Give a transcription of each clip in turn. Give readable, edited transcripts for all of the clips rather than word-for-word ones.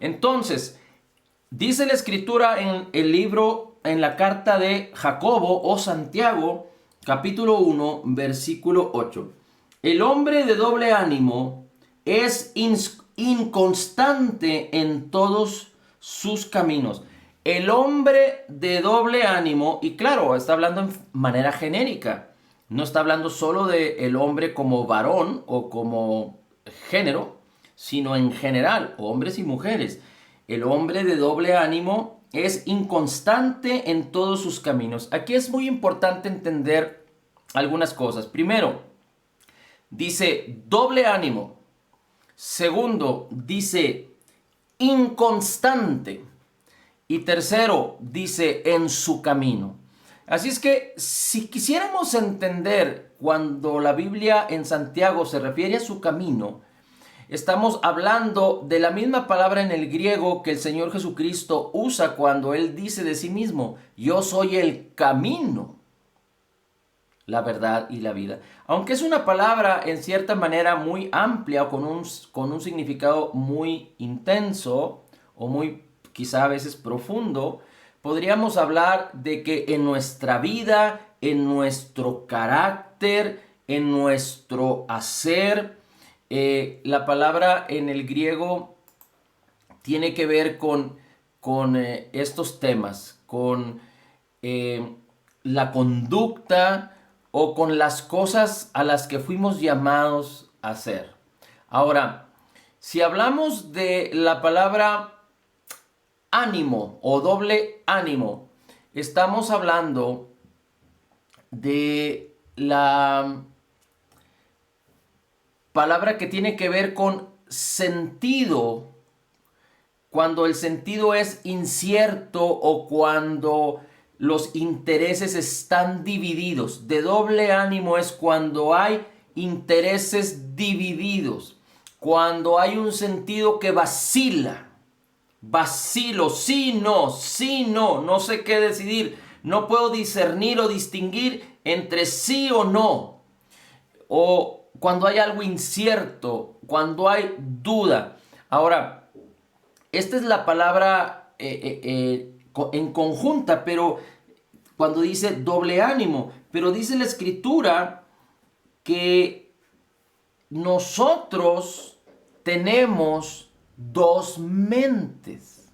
Entonces, dice la Escritura en el libro, en la carta de Jacobo o Santiago, capítulo 1, versículo 8. El hombre de doble ánimo es inconstante en todos sus caminos. El hombre de doble ánimo, y claro, está hablando en manera genérica, no está hablando solo de el hombre como varón o como género, sino en general, hombres y mujeres. El hombre de doble ánimo es inconstante en todos sus caminos. Aquí es muy importante entender algunas cosas. Primero, dice doble ánimo. Segundo, dice inconstante. Y tercero, dice en su camino. Así es que si quisiéramos entender cuando la Biblia en Santiago se refiere a su camino, estamos hablando de la misma palabra en el griego que el Señor Jesucristo usa cuando Él dice de sí mismo: yo soy el camino, la verdad y la vida. Aunque es una palabra en cierta manera muy amplia o con un significado muy intenso o muy quizá a veces profundo, podríamos hablar de que en nuestra vida, en nuestro carácter, en nuestro hacer, la palabra en el griego tiene que ver con estos temas, con eh, la conducta o con las cosas a las que fuimos llamados a hacer. Ahora, si hablamos de la palabra ánimo o doble ánimo, estamos hablando de la palabra que tiene que ver con sentido, cuando el sentido es incierto o cuando los intereses están divididos. De doble ánimo es cuando hay intereses divididos, cuando hay un sentido que vacila. Vacilo, sí, no, no sé qué decidir, no puedo discernir o distinguir entre sí o no, o cuando hay algo incierto, cuando hay duda. Ahora, esta es la palabra en conjunta, pero cuando dice doble ánimo, pero dice la escritura que nosotros tenemos dos mentes.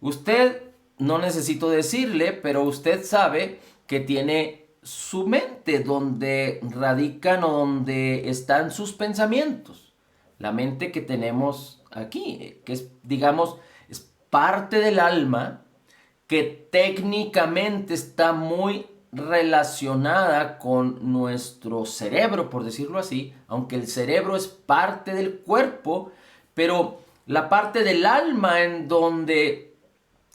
Usted, no necesito decirle, pero usted sabe que tiene su mente donde radican o donde están sus pensamientos. La mente que tenemos aquí, que es, digamos, es parte del alma que técnicamente está muy relacionada con nuestro cerebro, por decirlo así, aunque el cerebro es parte del cuerpo, pero la parte del alma en donde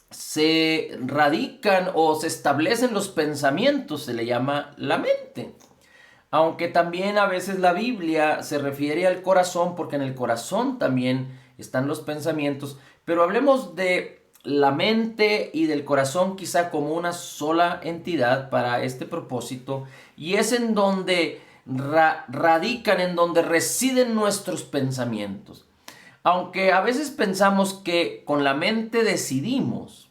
se radican o se establecen los pensamientos se le llama la mente. Aunque también a veces la Biblia se refiere al corazón, porque en el corazón también están los pensamientos, pero hablemos de la mente y del corazón quizá como una sola entidad para este propósito, y es en donde radican, en donde residen nuestros pensamientos. Aunque a veces pensamos que con la mente decidimos,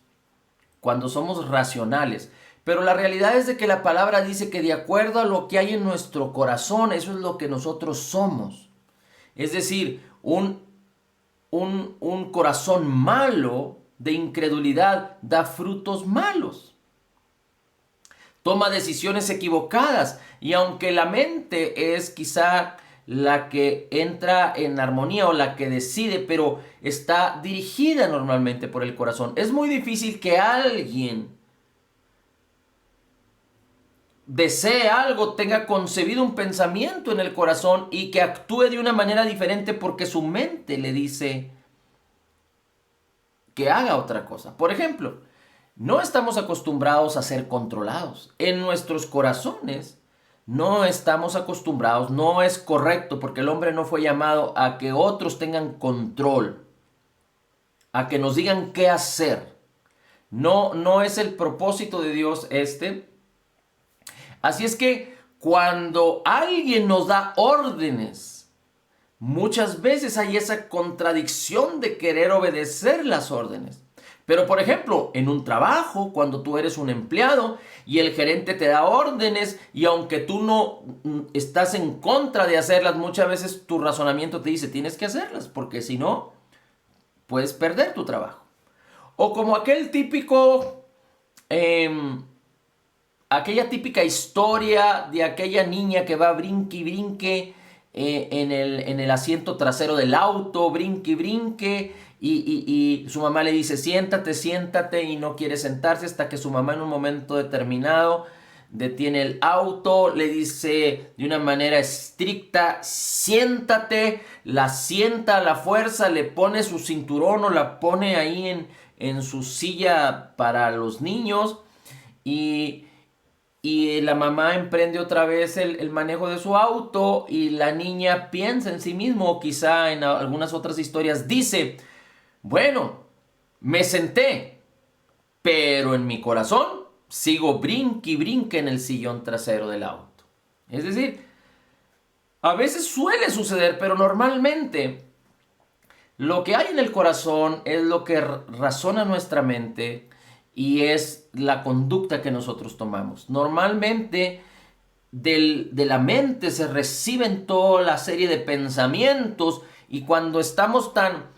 cuando somos racionales. Pero la realidad es de que la palabra dice que de acuerdo a lo que hay en nuestro corazón, eso es lo que nosotros somos. Es decir, un corazón malo de incredulidad da frutos malos. Toma decisiones equivocadas. Y aunque la mente es quizá la que entra en armonía o la que decide, pero está dirigida normalmente por el corazón. Es muy difícil que alguien desee algo, tenga concebido un pensamiento en el corazón y que actúe de una manera diferente porque su mente le dice que haga otra cosa. Por ejemplo, no estamos acostumbrados a ser controlados. En nuestros corazones no estamos acostumbrados, no es correcto porque el hombre no fue llamado a que otros tengan control, a que nos digan qué hacer. No, no es el propósito de Dios este. Así es que cuando alguien nos da órdenes, muchas veces hay esa contradicción de querer obedecer las órdenes. Pero por ejemplo, en un trabajo, cuando tú eres un empleado y el gerente te da órdenes y aunque tú no estás en contra de hacerlas, muchas veces tu razonamiento te dice tienes que hacerlas porque si no, puedes perder tu trabajo. O como aquel típico, aquella típica historia de aquella niña que va brinque y brinque en el asiento trasero del auto, brinque y brinque, y su mamá le dice siéntate, siéntate, y no quiere sentarse hasta que su mamá en un momento determinado detiene el auto, le dice de una manera estricta siéntate, la sienta a la fuerza, le pone su cinturón o la pone ahí en su silla para los niños, y la mamá emprende otra vez el manejo de su auto y la niña piensa en sí mismo, o quizá en algunas otras historias dice, bueno, me senté, pero en mi corazón sigo brinque y brinque en el sillón trasero del auto. Es decir, a veces suele suceder, pero normalmente lo que hay en el corazón es lo que razona nuestra mente y es la conducta que nosotros tomamos. Normalmente de la mente se reciben toda la serie de pensamientos y cuando estamos tan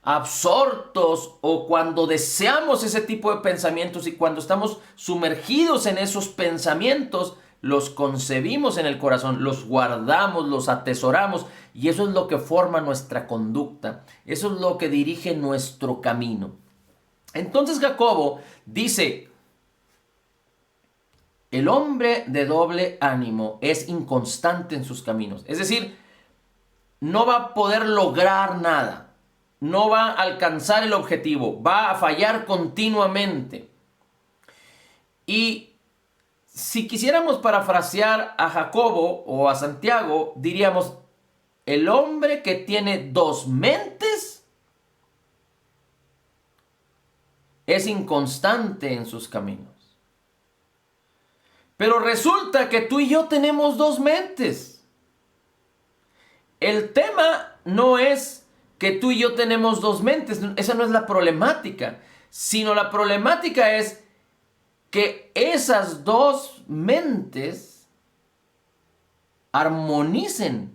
absortos o cuando deseamos ese tipo de pensamientos y cuando estamos sumergidos en esos pensamientos, los concebimos en el corazón, los guardamos, los atesoramos y eso es lo que forma nuestra conducta, eso es lo que dirige nuestro camino. Entonces Jacobo dice, el hombre de doble ánimo es inconstante en sus caminos, es decir, no va a poder lograr nada, no va a alcanzar el objetivo, va a fallar continuamente. Y si quisiéramos parafrasear a Jacobo o a Santiago, diríamos, el hombre que tiene dos mentes es inconstante en sus caminos. Pero resulta que tú y yo tenemos dos mentes. El tema no es que tú y yo tenemos dos mentes, esa no es la problemática, sino la problemática es que esas dos mentes armonicen.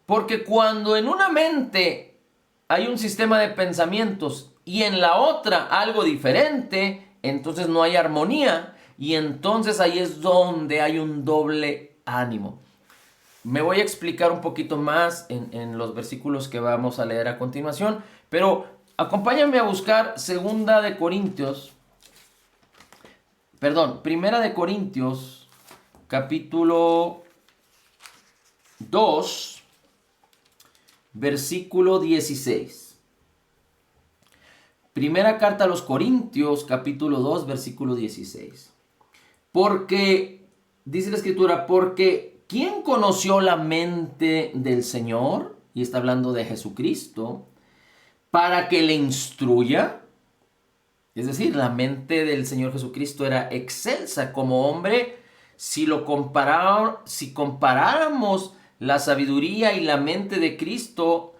Porque cuando en una mente hay un sistema de pensamientos y en la otra algo diferente, entonces no hay armonía y entonces ahí es donde hay un doble ánimo. Me voy a explicar un poquito más en los versículos que vamos a leer a continuación, pero acompáñame a buscar Primera de Corintios, capítulo 2, versículo 16. Primera carta a los Corintios, capítulo 2, versículo 16. Porque, dice la Escritura, porque ¿quién conoció la mente del Señor? Y está hablando de Jesucristo, para que le instruya. Es decir, la mente del Señor Jesucristo era excelsa como hombre. Si comparáramos la sabiduría y la mente de Cristo,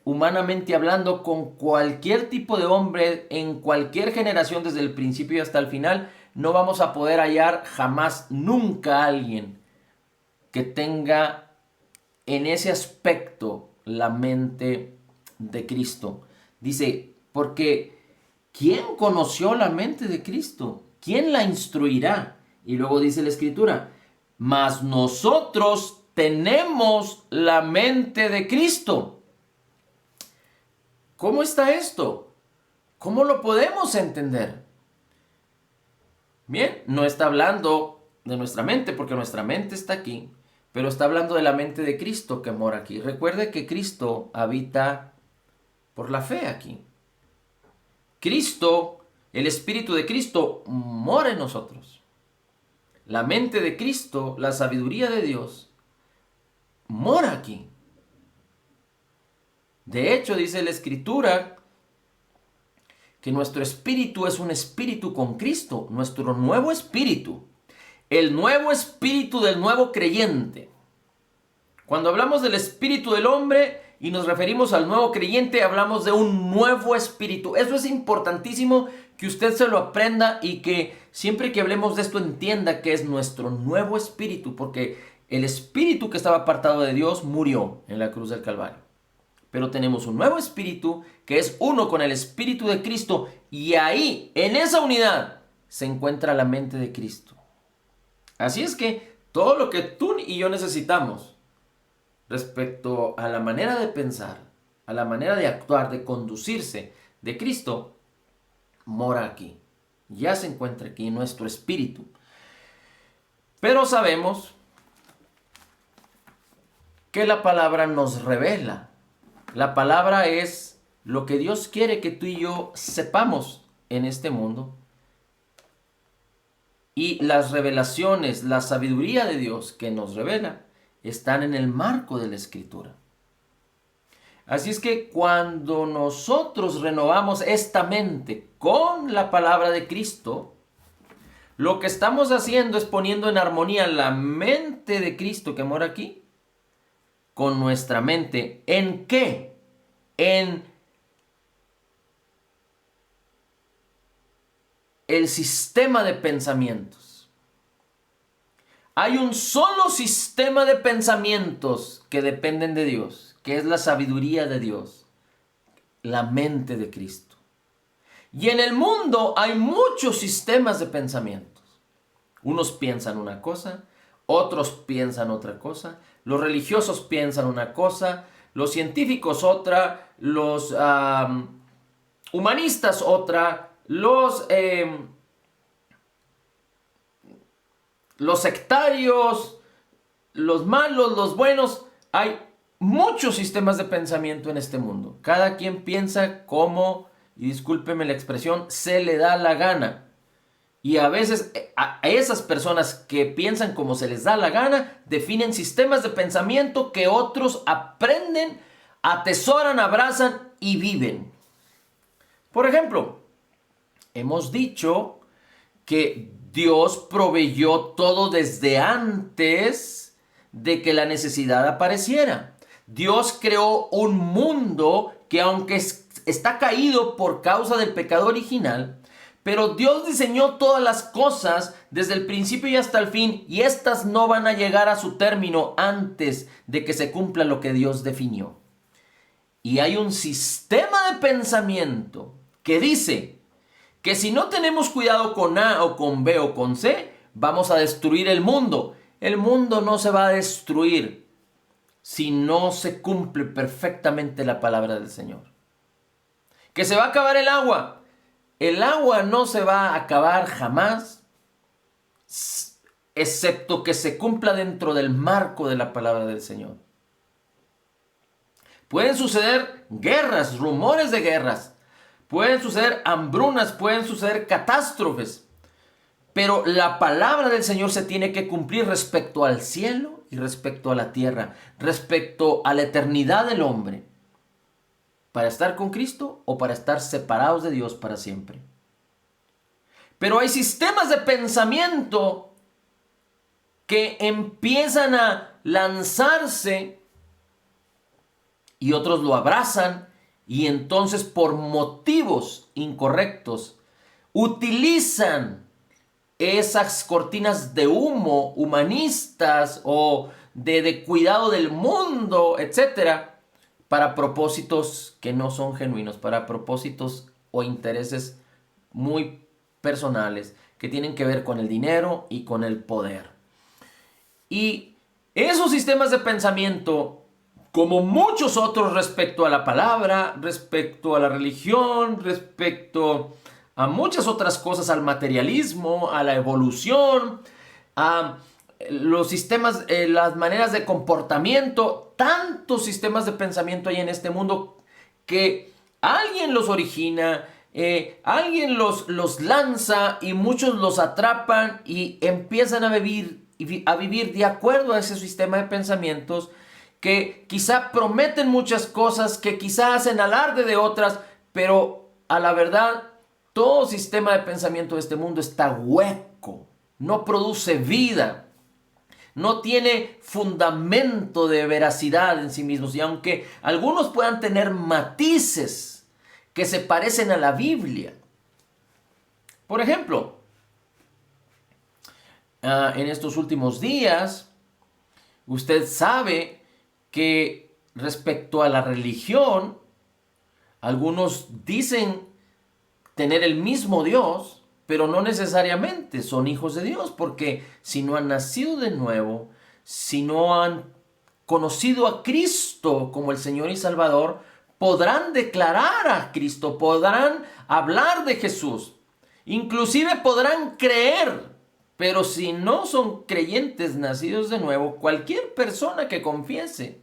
humanamente hablando, con cualquier tipo de hombre en cualquier generación desde el principio hasta el final, no vamos a poder hallar jamás, nunca, a alguien que tenga en ese aspecto la mente de Cristo. Dice, porque ¿quién conoció la mente de Cristo? ¿Quién la instruirá? Y luego dice la Escritura, mas nosotros tenemos la mente de Cristo. ¿Cómo está esto? ¿Cómo lo podemos entender? Bien, no está hablando de nuestra mente, porque nuestra mente está aquí, pero está hablando de la mente de Cristo que mora aquí. Recuerde que Cristo habita por la fe aquí. Cristo, el Espíritu de Cristo, mora en nosotros. La mente de Cristo, la sabiduría de Dios, mora aquí. De hecho, dice la Escritura que nuestro espíritu es un espíritu con Cristo, nuestro nuevo espíritu, el nuevo espíritu del nuevo creyente. Cuando hablamos del espíritu del hombre y nos referimos al nuevo creyente, hablamos de un nuevo espíritu. Eso es importantísimo que usted se lo aprenda y que siempre que hablemos de esto entienda que es nuestro nuevo espíritu, porque el espíritu que estaba apartado de Dios murió en la cruz del Calvario. Pero tenemos un nuevo espíritu que es uno con el espíritu de Cristo, y ahí, en esa unidad, se encuentra la mente de Cristo. Así es que todo lo que tú y yo necesitamos respecto a la manera de pensar, a la manera de actuar, de conducirse de Cristo, mora aquí. Ya se encuentra aquí en nuestro espíritu. Pero sabemos que la palabra nos revela. La palabra es lo que Dios quiere que tú y yo sepamos en este mundo. Y las revelaciones, la sabiduría de Dios que nos revela, están en el marco de la Escritura. Así es que cuando nosotros renovamos esta mente con la palabra de Cristo, lo que estamos haciendo es poniendo en armonía la mente de Cristo que mora aquí con nuestra mente. ¿En qué? En el sistema de pensamientos. Hay un solo sistema de pensamientos que dependen de Dios, que es la sabiduría de Dios, la mente de Cristo. Y en el mundo hay muchos sistemas de pensamientos. Unos piensan una cosa, otros piensan otra cosa, los religiosos piensan una cosa, los científicos otra, los humanistas otra, los sectarios, los malos, los buenos. Hay muchos sistemas de pensamiento en este mundo. Cada quien piensa como, y discúlpeme la expresión, se le da la gana. Y a veces a esas personas que piensan como se les da la gana, definen sistemas de pensamiento que otros aprenden, atesoran, abrazan y viven. Por ejemplo, hemos dicho que Dios proveyó todo desde antes de que la necesidad apareciera. Dios creó un mundo que, aunque está caído por causa del pecado original, pero Dios diseñó todas las cosas desde el principio y hasta el fin, y estas no van a llegar a su término antes de que se cumpla lo que Dios definió. Y hay un sistema de pensamiento que dice que si no tenemos cuidado con A o con B o con C, vamos a destruir el mundo. El mundo no se va a destruir si no se cumple perfectamente la palabra del Señor. Que se va a acabar el agua. El agua no se va a acabar jamás, excepto que se cumpla dentro del marco de la palabra del Señor. Pueden suceder guerras, rumores de guerras. Pueden suceder hambrunas, pueden suceder catástrofes. Pero la palabra del Señor se tiene que cumplir respecto al cielo y respecto a la tierra, respecto a la eternidad del hombre. ¿Para estar con Cristo o para estar separados de Dios para siempre? Pero hay sistemas de pensamiento que empiezan a lanzarse y otros lo abrazan, y entonces por motivos incorrectos utilizan esas cortinas de humo humanistas o de cuidado del mundo, etcétera, para propósitos que no son genuinos, para propósitos o intereses muy personales que tienen que ver con el dinero y con el poder. Y esos sistemas de pensamiento, como muchos otros respecto a la palabra, respecto a la religión, respecto a muchas otras cosas, al materialismo, a la evolución, a los sistemas, las maneras de comportamiento, tantos sistemas de pensamiento hay en este mundo que alguien los origina, alguien los lanza y muchos los atrapan y empiezan a vivir de acuerdo a ese sistema de pensamientos que quizá prometen muchas cosas, que quizá hacen alarde de otras, pero a la verdad todo sistema de pensamiento de este mundo está hueco, no produce vida. no tiene fundamento de veracidad en sí mismos. Y aunque algunos puedan tener matices que se parecen a la Biblia. Por ejemplo, en estos últimos días, usted sabe que respecto a la religión, algunos dicen tener el mismo Dios, pero no necesariamente son hijos de Dios, porque si no han nacido de nuevo, si no han conocido a Cristo como el Señor y Salvador, podrán declarar a Cristo, podrán hablar de Jesús, inclusive podrán creer. Pero si no son creyentes nacidos de nuevo, cualquier persona que confiese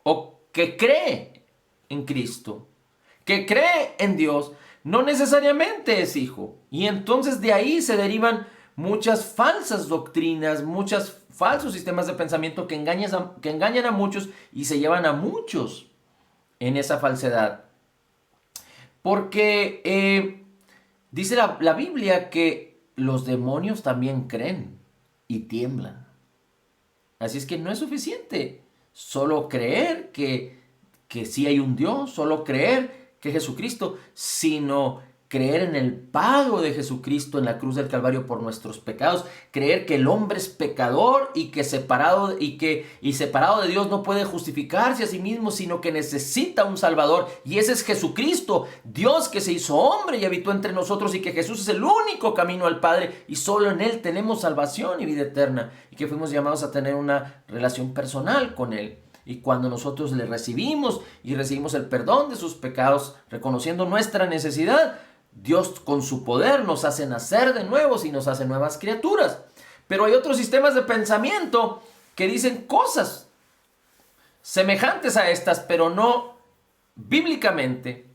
o que cree en Cristo, que cree en Dios, no necesariamente es hijo. Y entonces de ahí se derivan muchas falsas doctrinas, muchos falsos sistemas de pensamiento que engañan a muchos y se llevan a muchos en esa falsedad. Porque dice la Biblia que los demonios también creen y tiemblan. Así es que no es suficiente solo creer que sí hay un Dios, solo creer que Jesucristo, sino creer en el pago de Jesucristo en la cruz del Calvario por nuestros pecados, creer que el hombre es pecador y que separado de Dios no puede justificarse a sí mismo, sino que necesita un Salvador, y ese es Jesucristo, Dios que se hizo hombre y habitó entre nosotros, y que Jesús es el único camino al Padre y solo en él tenemos salvación y vida eterna, y que fuimos llamados a tener una relación personal con él. Y cuando nosotros le recibimos y recibimos el perdón de sus pecados, reconociendo nuestra necesidad, Dios con su poder nos hace nacer de nuevos y nos hace nuevas criaturas. Pero hay otros sistemas de pensamiento que dicen cosas semejantes a estas, pero no bíblicamente,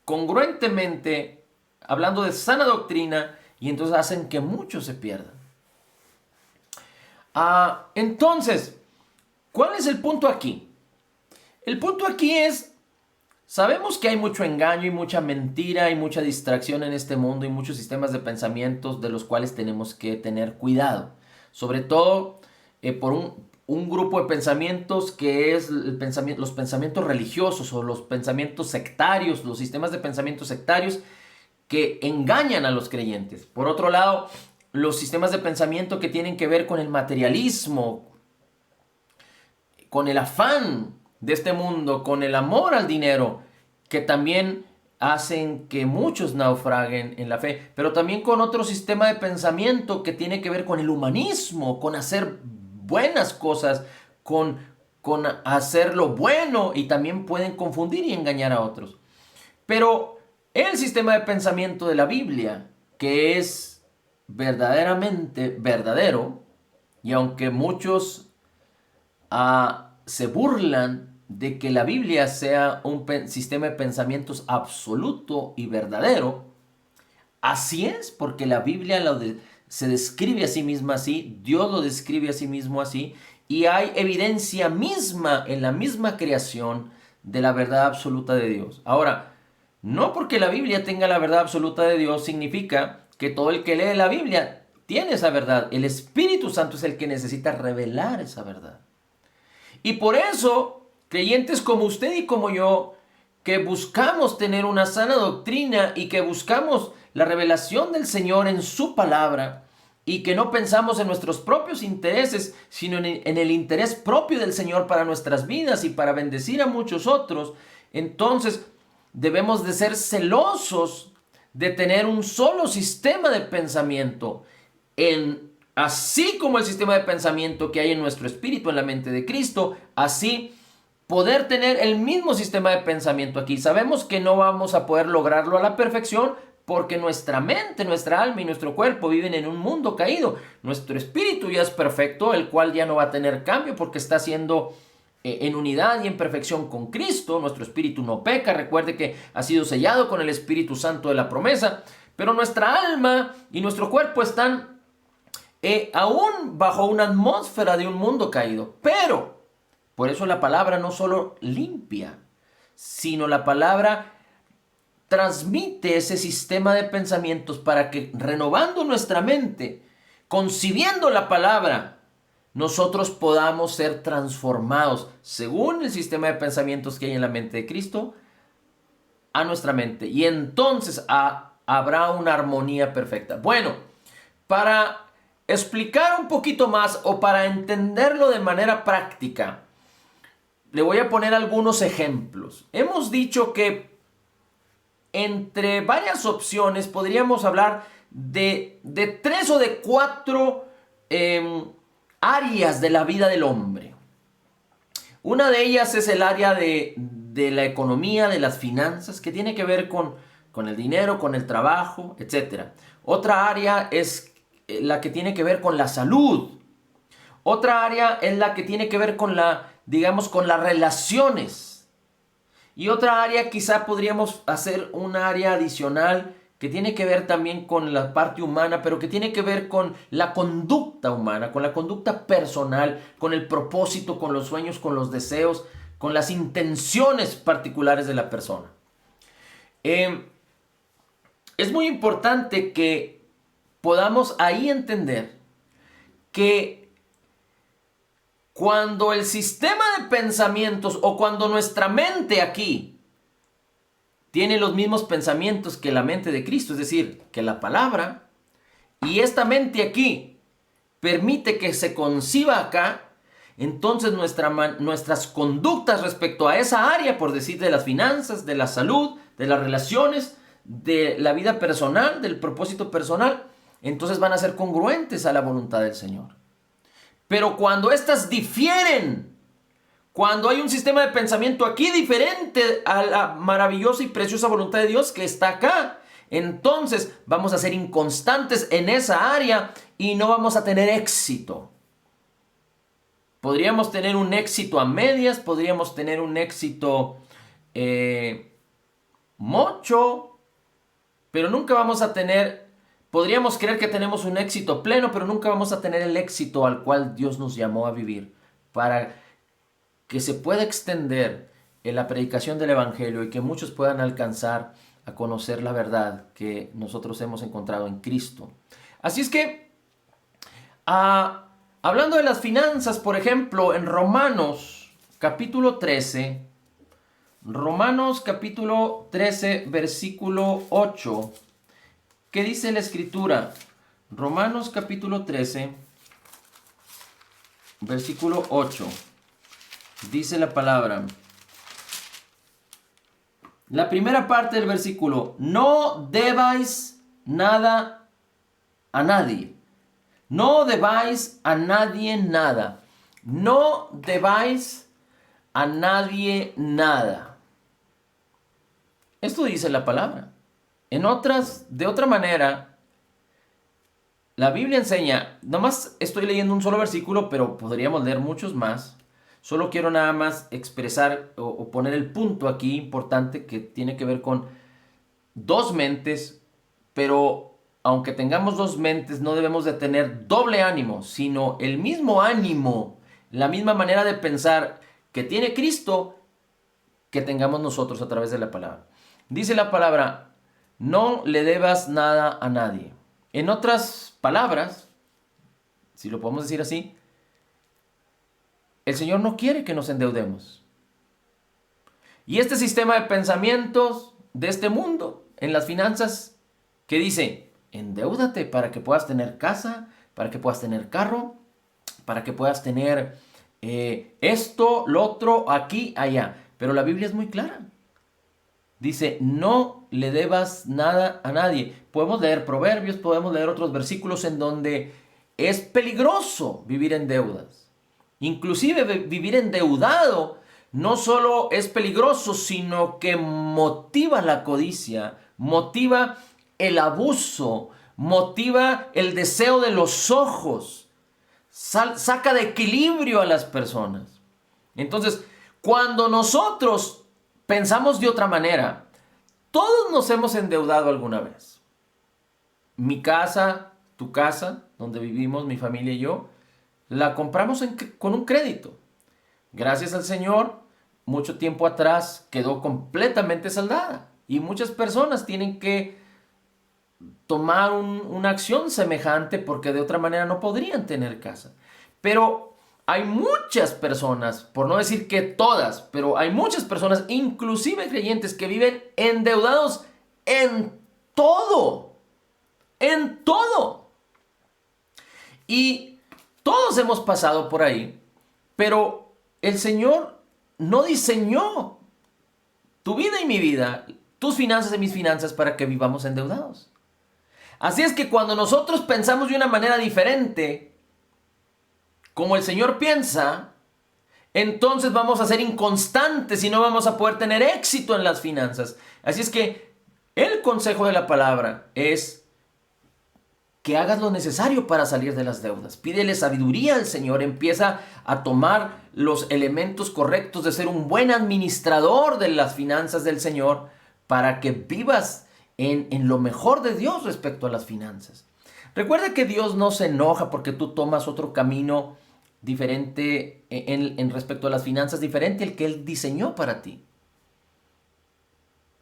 congruentemente, hablando de sana doctrina, y entonces hacen que muchos se pierdan. Entonces, ¿cuál es el punto aquí? El punto aquí es, sabemos que hay mucho engaño y mucha mentira y mucha distracción en este mundo y muchos sistemas de pensamientos de los cuales tenemos que tener cuidado. Sobre todo por un grupo de pensamientos que es los pensamientos religiosos o los pensamientos sectarios, los sistemas de pensamientos sectarios que engañan a los creyentes. Por otro lado, los sistemas de pensamiento que tienen que ver con el materialismo, con el afán de este mundo, con el amor al dinero, que también hacen que muchos naufraguen en la fe, pero también con otro sistema de pensamiento que tiene que ver con el humanismo, con hacer buenas cosas, con hacer lo bueno, y también pueden confundir y engañar a otros. Pero el sistema de pensamiento de la Biblia, que es verdaderamente verdadero, y aunque muchos se burlan de que la Biblia sea un sistema de pensamientos absoluto y verdadero, así es, porque la Biblia se describe a sí misma así, Dios lo describe a sí mismo así, y hay evidencia misma en la misma creación de la verdad absoluta de Dios. Ahora, no porque la Biblia tenga la verdad absoluta de Dios significa que todo el que lee la Biblia tiene esa verdad. El Espíritu Santo es el que necesita revelar esa verdad. Y por eso, creyentes como usted y como yo, que buscamos tener una sana doctrina y que buscamos la revelación del Señor en su palabra, y que no pensamos en nuestros propios intereses, sino en el interés propio del Señor para nuestras vidas y para bendecir a muchos otros, entonces debemos de ser celosos de tener un solo sistema de pensamiento, así como el sistema de pensamiento que hay en nuestro espíritu, en la mente de Cristo, así poder tener el mismo sistema de pensamiento aquí. Sabemos que no vamos a poder lograrlo a la perfección, porque nuestra mente, nuestra alma y nuestro cuerpo viven en un mundo caído. Nuestro espíritu ya es perfecto, el cual ya no va a tener cambio porque está siendo en unidad y en perfección con Cristo. Nuestro espíritu no peca, recuerde que ha sido sellado con el Espíritu Santo de la promesa, pero nuestra alma y nuestro cuerpo están aún bajo una atmósfera de un mundo caído. Pero por eso la palabra no solo limpia, sino la palabra transmite ese sistema de pensamientos para que, renovando nuestra mente, concibiendo la palabra, nosotros podamos ser transformados según el sistema de pensamientos que hay en la mente de Cristo a nuestra mente. Y entonces habrá una armonía perfecta. Bueno, para explicar un poquito más o para entenderlo de manera práctica, le voy a poner algunos ejemplos. Hemos dicho que entre varias opciones podríamos hablar de 3 o de 4 áreas de la vida del hombre. Una de ellas es el área de la economía, de las finanzas, que tiene que ver con el dinero, con el trabajo, etc. Otra área es la que tiene que ver con la salud. Otra área es la que tiene que ver con con las relaciones. Y otra área quizá podríamos hacer un área adicional que tiene que ver también con la parte humana, pero que tiene que ver con la conducta humana, con la conducta personal, con el propósito, con los sueños, con los deseos, con las intenciones particulares de la persona. Es muy importante que podamos ahí entender que cuando el sistema de pensamientos o cuando nuestra mente aquí tiene los mismos pensamientos que la mente de Cristo, es decir, que la palabra, y esta mente aquí permite que se conciba acá, entonces nuestras conductas respecto a esa área, por decir, de las finanzas, de la salud, de las relaciones, de la vida personal, del propósito personal, entonces van a ser congruentes a la voluntad del Señor. Pero cuando éstas difieren, cuando hay un sistema de pensamiento aquí diferente a la maravillosa y preciosa voluntad de Dios que está acá, entonces vamos a ser inconstantes en esa área y no vamos a tener éxito. Podríamos tener un éxito a medias, podríamos tener un éxito mucho, pero nunca vamos a tener, podríamos creer que tenemos un éxito pleno, pero nunca vamos a tener el éxito al cual Dios nos llamó a vivir, para que se pueda extender en la predicación del Evangelio y que muchos puedan alcanzar a conocer la verdad que nosotros hemos encontrado en Cristo. Así es que, hablando de las finanzas, por ejemplo, en Romanos capítulo 13, versículo 8, ¿qué dice la Escritura? Romanos capítulo 13, versículo 8. Dice la palabra. La primera parte del versículo: no debáis nada a nadie. No debáis a nadie nada. No debáis a nadie nada. Esto dice la palabra. De otra manera, la Biblia enseña, nomás estoy leyendo un solo versículo, pero podríamos leer muchos más. Solo quiero nada más expresar o poner el punto aquí importante que tiene que ver con dos mentes, pero aunque tengamos dos mentes, no debemos de tener doble ánimo, sino el mismo ánimo, la misma manera de pensar que tiene Cristo, que tengamos nosotros a través de la palabra. Dice la palabra: no le debas nada a nadie. En otras palabras, si lo podemos decir así, el Señor no quiere que nos endeudemos. Y este sistema de pensamientos de este mundo, en las finanzas, que dice: endeúdate para que puedas tener casa, para que puedas tener carro, para que puedas tener esto, lo otro, aquí, allá. Pero la Biblia es muy clara. Dice: no le debas nada a nadie. Podemos leer Proverbios, podemos leer otros versículos en donde es peligroso vivir en deudas. Inclusive vivir endeudado no solo es peligroso, sino que motiva la codicia, motiva el abuso, motiva el deseo de los ojos, saca de equilibrio a las personas. Entonces, cuando nosotros pensamos de otra manera, todos nos hemos endeudado alguna vez. Mi casa, tu casa, donde vivimos, mi familia y yo, la compramos con un crédito. Gracias al Señor, mucho tiempo atrás quedó completamente saldada. Y muchas personas tienen que tomar una acción semejante porque de otra manera no podrían tener casa. Pero hay muchas personas, por no decir que todas, pero hay muchas personas, inclusive creyentes, que viven endeudados en todo. En todo. Y todos hemos pasado por ahí, pero el Señor no diseñó tu vida y mi vida, tus finanzas y mis finanzas para que vivamos endeudados. Así es que cuando nosotros pensamos de una manera diferente, como el Señor piensa, entonces vamos a ser inconstantes y no vamos a poder tener éxito en las finanzas. Así es que el consejo de la palabra es que hagas lo necesario para salir de las deudas. Pídele sabiduría al Señor, empieza a tomar los elementos correctos de ser un buen administrador de las finanzas del Señor para que vivas en lo mejor de Dios respecto a las finanzas. Recuerda que Dios no se enoja porque tú tomas otro camino diferente en respecto a las finanzas, diferente al que Él diseñó para ti.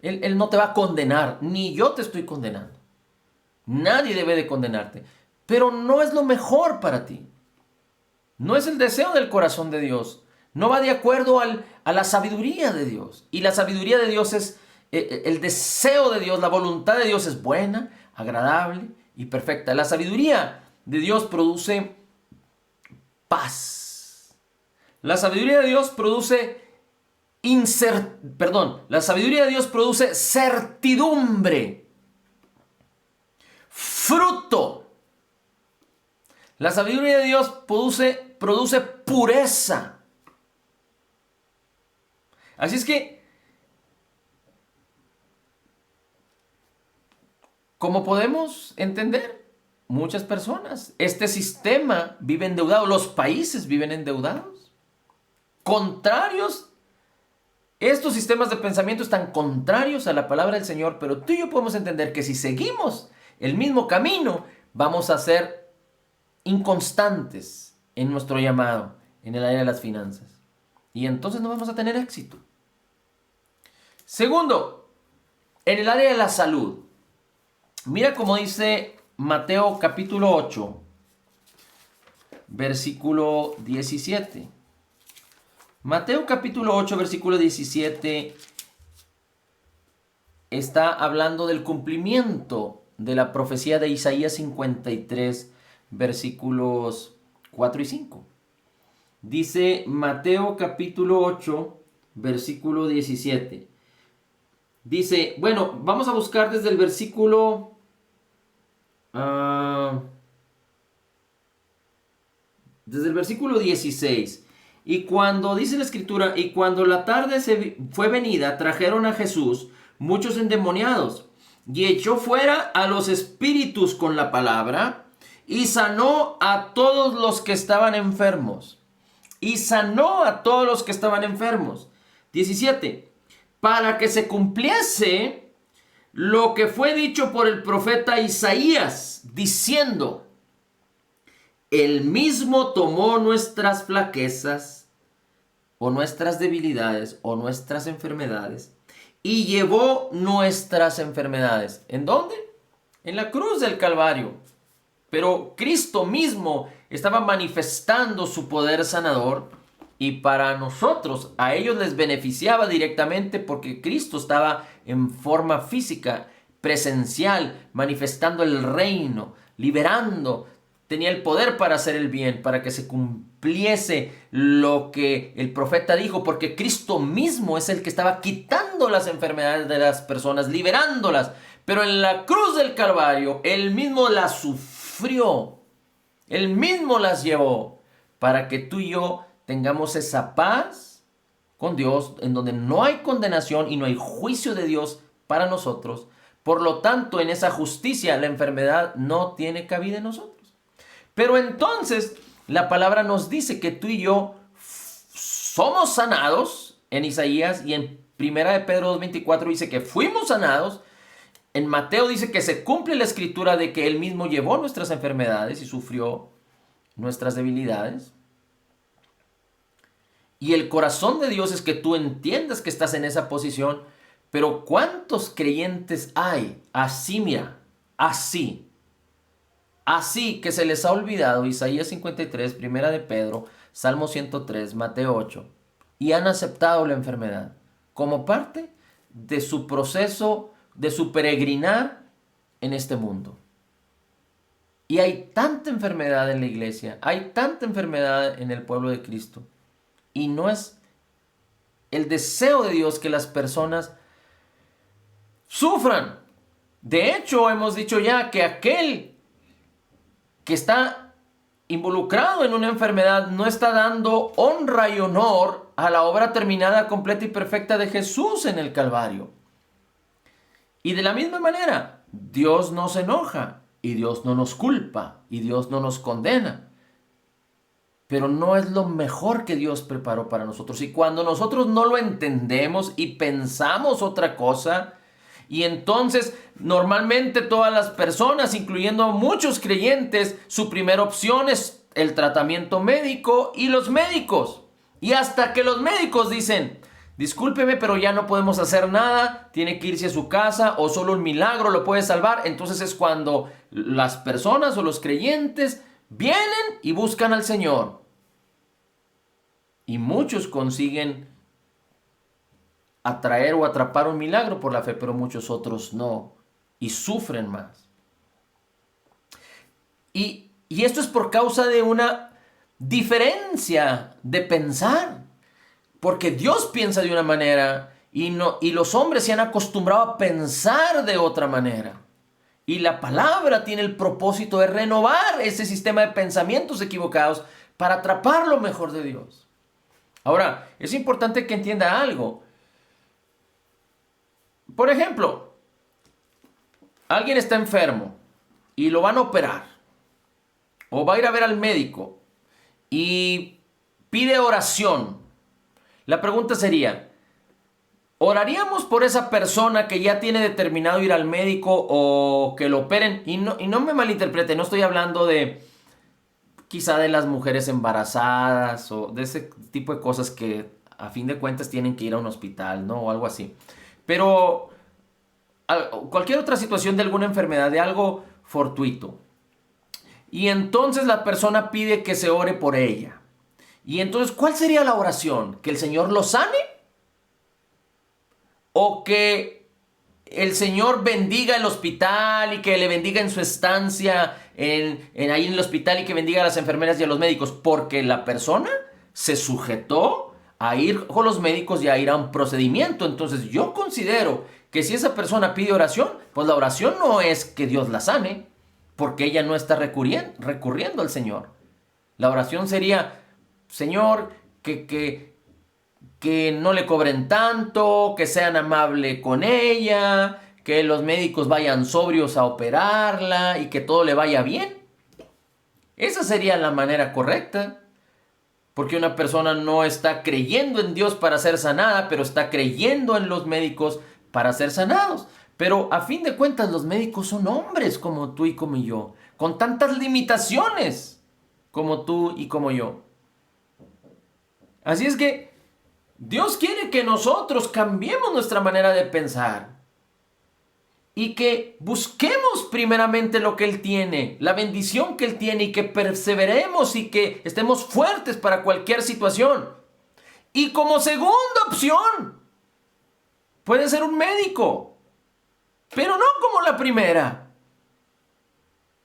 Él no te va a condenar, ni yo te estoy condenando. Nadie debe de condenarte, pero no es lo mejor para ti. No es el deseo del corazón de Dios. No va de acuerdo a la sabiduría de Dios. Y la sabiduría de Dios es el deseo de Dios, la voluntad de Dios es buena, agradable y perfecta. La sabiduría de Dios produce paz. La sabiduría de Dios produce la sabiduría de Dios produce certidumbre, fruto. La sabiduría de Dios produce pureza. Así es que, como podemos entender, muchas personas, este sistema vive endeudado, los países viven endeudados, contrarios. Estos sistemas de pensamiento están contrarios a la palabra del Señor, pero tú y yo podemos entender que si seguimos el mismo camino, vamos a ser inconstantes en nuestro llamado, en el área de las finanzas. Y entonces no vamos a tener éxito. Segundo, en el área de la salud. Mira cómo dice Mateo capítulo 8, versículo 17. Mateo capítulo 8, versículo 17 está hablando del cumplimiento de la profecía de Isaías 53, versículos 4 y 5. Dice Mateo capítulo 8, versículo 17. Dice, bueno, vamos a buscar desde el versículo... desde el versículo 16. Y cuando, dice la escritura, y cuando la tarde fue venida, trajeron a Jesús muchos endemoniados, y echó fuera a los espíritus con la palabra, y sanó a todos los que estaban enfermos. Y sanó a todos los que estaban enfermos. 17. Para que se cumpliese lo que fue dicho por el profeta Isaías, diciendo: Él mismo tomó nuestras flaquezas, o nuestras debilidades, o nuestras enfermedades, y llevó nuestras enfermedades. ¿En dónde? En la cruz del Calvario. Pero Cristo mismo estaba manifestando su poder sanador, y para nosotros, a ellos les beneficiaba directamente porque Cristo estaba en forma física, presencial, manifestando el reino, liberando. Tenía el poder para hacer el bien, para que se cumpliese lo que el profeta dijo, porque Cristo mismo es el que estaba quitando las enfermedades de las personas, liberándolas. Pero en la cruz del Calvario, Él mismo las sufrió, Él mismo las llevó, para que tú y yo tengamos esa paz con Dios, en donde no hay condenación y no hay juicio de Dios para nosotros. Por lo tanto, en esa justicia, la enfermedad no tiene cabida en nosotros. Pero entonces la palabra nos dice que tú y yo somos sanados en Isaías, y en 1 de Pedro 2:24 dice que fuimos sanados. En Mateo dice que se cumple la escritura de que Él mismo llevó nuestras enfermedades y sufrió nuestras debilidades. Y el corazón de Dios es que tú entiendas que estás en esa posición. Pero ¿cuántos creyentes hay así, mira, así, Así que se les ha olvidado Isaías 53, Primera de Pedro, Salmo 103, Mateo 8, y han aceptado la enfermedad como parte de su proceso, de su peregrinar en este mundo. Y hay tanta enfermedad en la iglesia, hay tanta enfermedad en el pueblo de Cristo, y no es el deseo de Dios que las personas sufran. De hecho, hemos dicho ya que aquel que está involucrado en una enfermedad no está dando honra y honor a la obra terminada, completa y perfecta de Jesús en el Calvario. Y de la misma manera, Dios no se enoja y Dios no nos culpa y Dios no nos condena. Pero no es lo mejor que Dios preparó para nosotros. Y cuando nosotros no lo entendemos y pensamos otra cosa, y entonces normalmente todas las personas, incluyendo muchos creyentes, su primera opción es el tratamiento médico y los médicos. Y hasta que los médicos dicen, discúlpeme, pero ya no podemos hacer nada, tiene que irse a su casa o solo un milagro lo puede salvar. Entonces es cuando las personas o los creyentes vienen y buscan al Señor. Y muchos consiguen atraer o atrapar un milagro por la fe, pero muchos otros no. Y sufren más. Y esto es por causa de una diferencia de pensar. Porque Dios piensa de una manera y los hombres se han acostumbrado a pensar de otra manera. Y la palabra tiene el propósito de renovar ese sistema de pensamientos equivocados para atrapar lo mejor de Dios. Ahora, es importante que entienda algo. Por ejemplo, alguien está enfermo y lo van a operar. O va a ir a ver al médico y pide oración. La pregunta sería, ¿oraríamos por esa persona que ya tiene determinado ir al médico o que lo operen? Y no me malinterprete, no estoy hablando de quizá de las mujeres embarazadas o de ese tipo de cosas que a fin de cuentas tienen que ir a un hospital, ¿no? O algo así. Pero cualquier otra situación de alguna enfermedad, de algo fortuito. Y entonces la persona pide que se ore por ella. Y entonces, ¿cuál sería la oración? ¿Que el Señor lo sane? ¿O que el Señor bendiga el hospital y que le bendiga en su estancia ahí en el hospital y que bendiga a las enfermeras y a los médicos? Porque la persona se sujetó a ir con los médicos y a ir a un procedimiento. Entonces yo considero que si esa persona pide oración, pues la oración no es que Dios la sane, porque ella no está recurriendo al Señor. La oración sería, Señor, que no le cobren tanto, que sean amables con ella, que los médicos vayan sobrios a operarla y que todo le vaya bien. Esa sería la manera correcta. Porque una persona no está creyendo en Dios para ser sanada, pero está creyendo en los médicos para ser sanados. Pero a fin de cuentas los médicos son hombres como tú y como yo, con tantas limitaciones como tú y como yo. Así es que Dios quiere que nosotros cambiemos nuestra manera de pensar y que busquemos primeramente lo que Él tiene, la bendición que Él tiene, y que perseveremos y que estemos fuertes para cualquier situación. Y como segunda opción, puede ser un médico, pero no como la primera.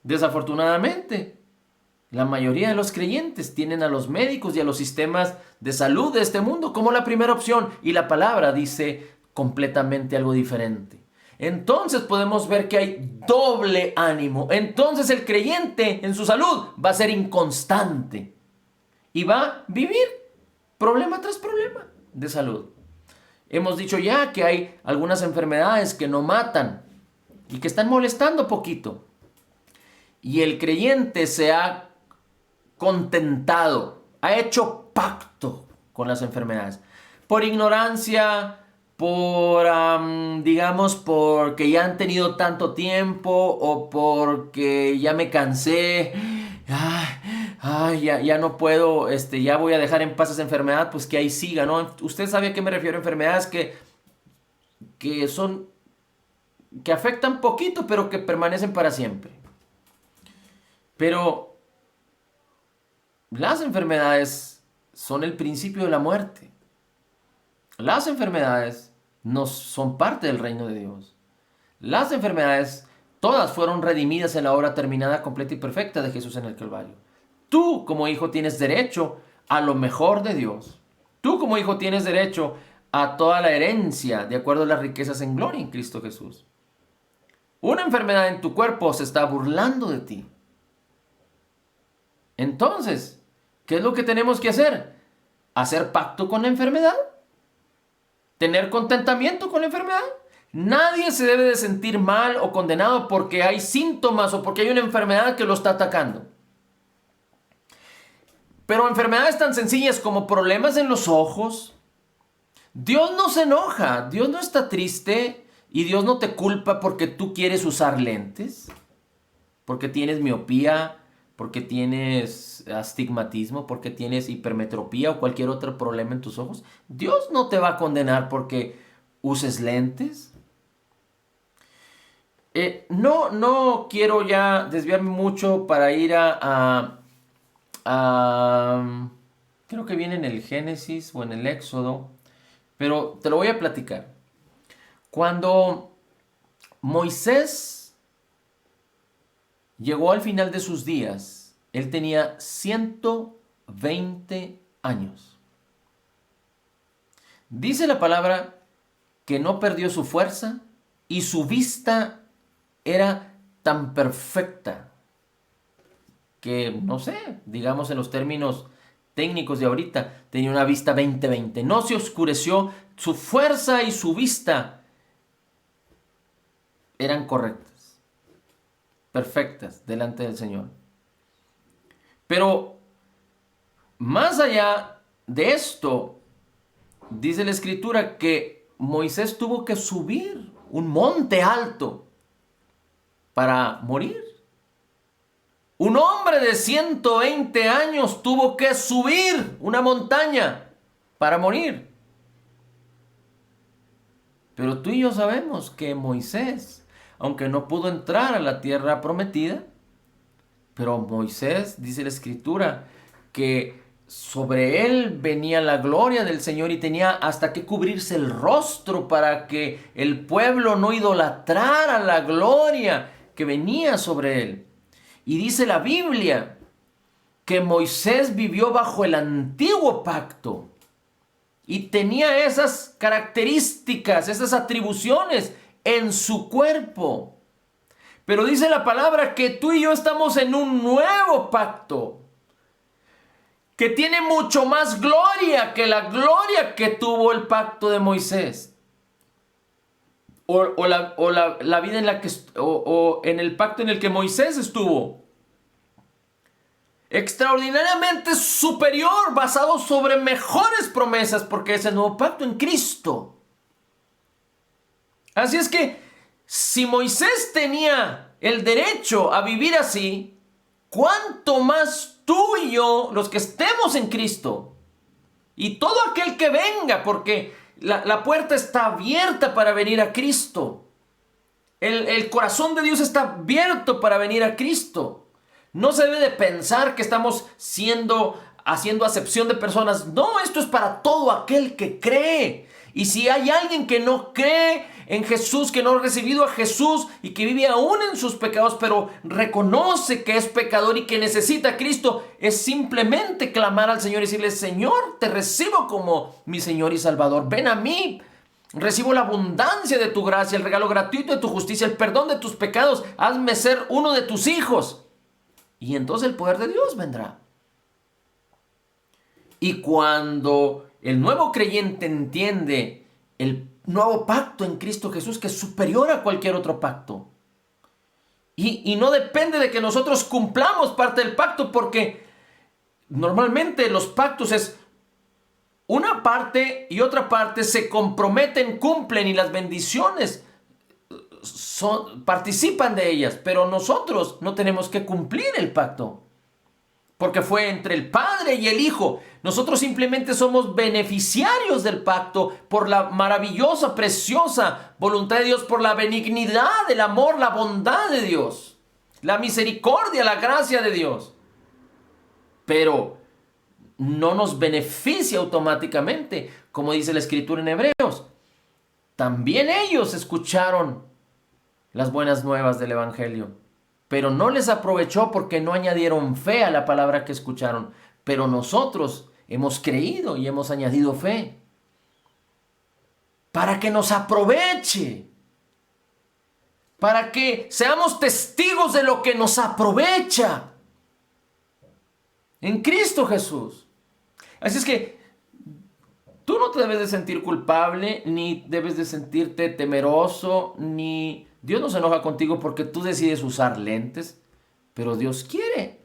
Desafortunadamente, la mayoría de los creyentes tienen a los médicos y a los sistemas de salud de este mundo como la primera opción, y la palabra dice completamente algo diferente. Entonces podemos ver que hay doble ánimo. Entonces el creyente en su salud va a ser inconstante y va a vivir problema tras problema de salud. Hemos dicho ya que hay algunas enfermedades que no matan y que están molestando poquito. Y el creyente se ha contentado, ha hecho pacto con las enfermedades. Por ignorancia, digamos, porque ya han tenido tanto tiempo o porque ya me cansé. Ya no puedo, ya voy a dejar en paz esa enfermedad, pues que ahí siga, ¿no? Usted sabe a qué me refiero, enfermedades que afectan poquito, pero que permanecen para siempre. Pero las enfermedades son el principio de la muerte. Las enfermedades no son parte del reino de Dios. Las enfermedades todas fueron redimidas en la obra terminada, completa y perfecta de Jesús en el Calvario. Tú como hijo tienes derecho a lo mejor de Dios. Tú como hijo tienes derecho a toda la herencia de acuerdo a las riquezas en gloria en Cristo Jesús. Una enfermedad en tu cuerpo se está burlando de ti. Entonces, ¿qué es lo que tenemos que hacer? ¿Hacer pacto con la enfermedad? ¿Tener contentamiento con la enfermedad? Nadie se debe de sentir mal o condenado porque hay síntomas o porque hay una enfermedad que lo está atacando. Pero enfermedades tan sencillas como problemas en los ojos, Dios no se enoja, Dios no está triste y Dios no te culpa porque tú quieres usar lentes, porque tienes miopía, porque tienes astigmatismo, porque tienes hipermetropía o cualquier otro problema en tus ojos. Dios no te va a condenar porque uses lentes. No quiero ya desviarme mucho para ir creo que viene en el Génesis o en el Éxodo, pero te lo voy a platicar. Cuando Moisés llegó al final de sus días, él tenía 120 años. Dice la palabra que no perdió su fuerza y su vista era tan perfecta que, no sé, digamos en los términos técnicos de ahorita, tenía una vista 20/20. No se oscureció, su fuerza y su vista eran correctas, perfectas delante del Señor. Pero más allá de esto, dice la Escritura que Moisés tuvo que subir un monte alto para morir. Un hombre de 120 años tuvo que subir una montaña para morir. Pero tú y yo sabemos que Moisés, aunque no pudo entrar a la tierra prometida, pero Moisés, dice la Escritura, que sobre él venía la gloria del Señor y tenía hasta que cubrirse el rostro para que el pueblo no idolatrara la gloria que venía sobre él. Y dice la Biblia que Moisés vivió bajo el antiguo pacto y tenía esas características, esas atribuciones en su cuerpo. Pero dice la palabra que tú y yo estamos en un nuevo pacto que tiene mucho más gloria que la gloria que tuvo el pacto de Moisés. O la vida en la que o en el pacto en el que Moisés estuvo. Extraordinariamente superior, basado sobre mejores promesas, porque es el nuevo pacto en Cristo. Así es que si Moisés tenía el derecho a vivir así, ¿cuánto más tú y yo, los que estemos en Cristo? Y todo aquel que venga, porque la puerta está abierta para venir a Cristo. El corazón de Dios está abierto para venir a Cristo. No se debe de pensar que estamos haciendo acepción de personas. No, esto es para todo aquel que cree. Y si hay alguien que no cree en Jesús, que no ha recibido a Jesús y que vive aún en sus pecados, pero reconoce que es pecador y que necesita a Cristo, es simplemente clamar al Señor y decirle: Señor, te recibo como mi Señor y Salvador. Ven a mí. Recibo la abundancia de tu gracia, el regalo gratuito de tu justicia, el perdón de tus pecados. Hazme ser uno de tus hijos. Y entonces el poder de Dios vendrá. Y cuando el nuevo creyente entiende el nuevo pacto en Cristo Jesús, que es superior a cualquier otro pacto, y no depende de que nosotros cumplamos parte del pacto, porque normalmente los pactos es una parte y otra parte se comprometen, cumplen, y las bendiciones participan de ellas, pero nosotros no tenemos que cumplir el pacto, porque fue entre el Padre y el Hijo. Nosotros simplemente somos beneficiarios del pacto por la maravillosa, preciosa voluntad de Dios, por la benignidad, el amor, la bondad de Dios. la misericordia, la gracia de Dios. Pero no nos beneficia automáticamente, como dice la Escritura en Hebreos. También ellos escucharon las buenas nuevas del Evangelio, pero no les aprovechó porque no añadieron fe a la palabra que escucharon. Pero nosotros hemos creído y hemos añadido fe para que nos aproveche, para que seamos testigos de lo que nos aprovecha en Cristo Jesús. Así es que tú no te debes de sentir culpable, ni debes de sentirte temeroso, ni Dios no se enoja contigo porque tú decides usar lentes, pero Dios quiere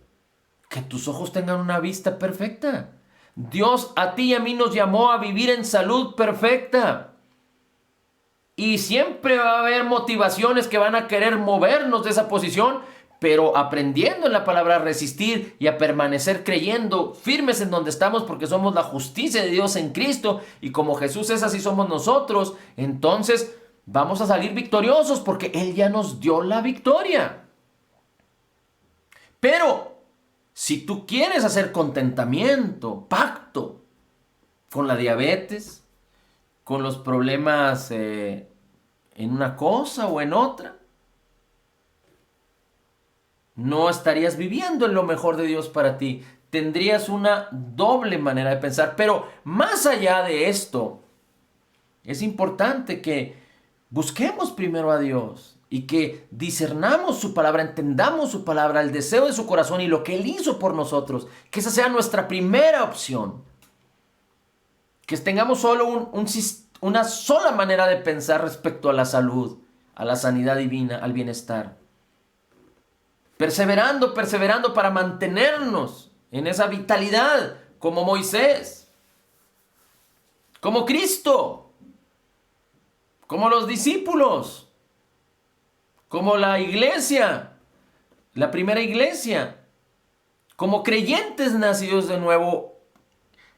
que tus ojos tengan una vista perfecta. Dios a ti y a mí nos llamó a vivir en salud perfecta. Y siempre va a haber motivaciones que van a querer movernos de esa posición, pero aprendiendo en la palabra a resistir y a permanecer creyendo firmes en donde estamos, porque somos la justicia de Dios en Cristo, y como Jesús es, así somos nosotros. Entonces vamos a salir victoriosos porque Él ya nos dio la victoria. Pero si tú quieres hacer contentamiento, pacto con la diabetes, con los problemas en una cosa o en otra, no estarías viviendo en lo mejor de Dios para ti. Tendrías una doble manera de pensar. Pero más allá de esto, es importante que busquemos primero a Dios y que discernamos su palabra, entendamos su palabra, el deseo de su corazón y lo que Él hizo por nosotros. Que esa sea nuestra primera opción. Que tengamos solo una sola manera de pensar respecto a la salud, a la sanidad divina, al bienestar. Perseverando para mantenernos en esa vitalidad, como Moisés, como Cristo, como los discípulos, como la iglesia, la primera iglesia, como creyentes nacidos de nuevo,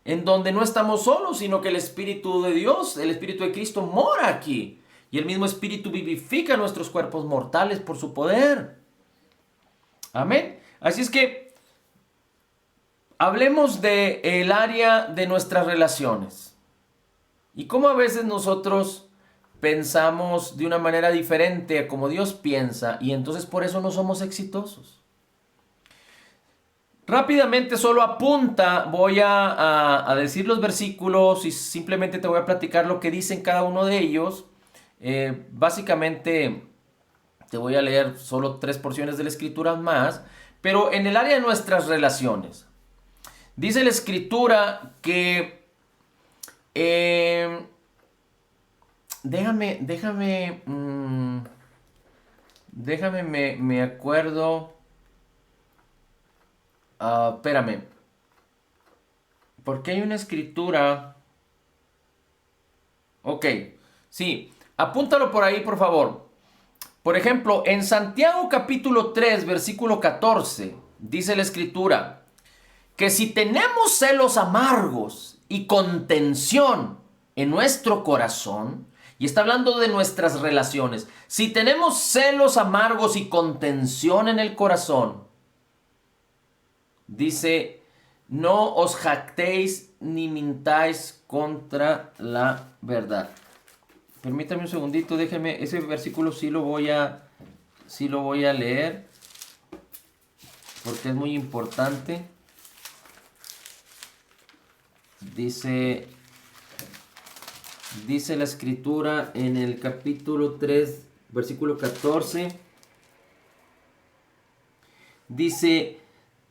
en donde no estamos solos, sino que el Espíritu de Dios, el Espíritu de Cristo mora aquí. Y el mismo Espíritu vivifica nuestros cuerpos mortales por su poder. Amén. Así es que hablemos del área de nuestras relaciones. Y cómo a veces nosotros pensamos de una manera diferente a como Dios piensa, y entonces por eso no somos exitosos. Rápidamente solo apunta, voy a decir los versículos y simplemente te voy a platicar lo que dicen cada uno de ellos. Básicamente te voy a leer solo 3 porciones de la escritura más, pero en el área de nuestras relaciones. Dice la escritura que... me acuerdo... espérame. Porque hay una escritura... Ok, sí. Apúntalo por ahí, por favor. Por ejemplo, en Santiago capítulo 3, versículo 14, dice la escritura que si tenemos celos amargos y contención en nuestro corazón, y está hablando de nuestras relaciones, si tenemos celos amargos y contención en el corazón, dice, no os jactéis ni mintáis contra la verdad. Permítame un segundito, déjeme, ese versículo sí lo voy a leer, porque es muy importante. Dice la escritura en el capítulo 3, versículo 14. Dice,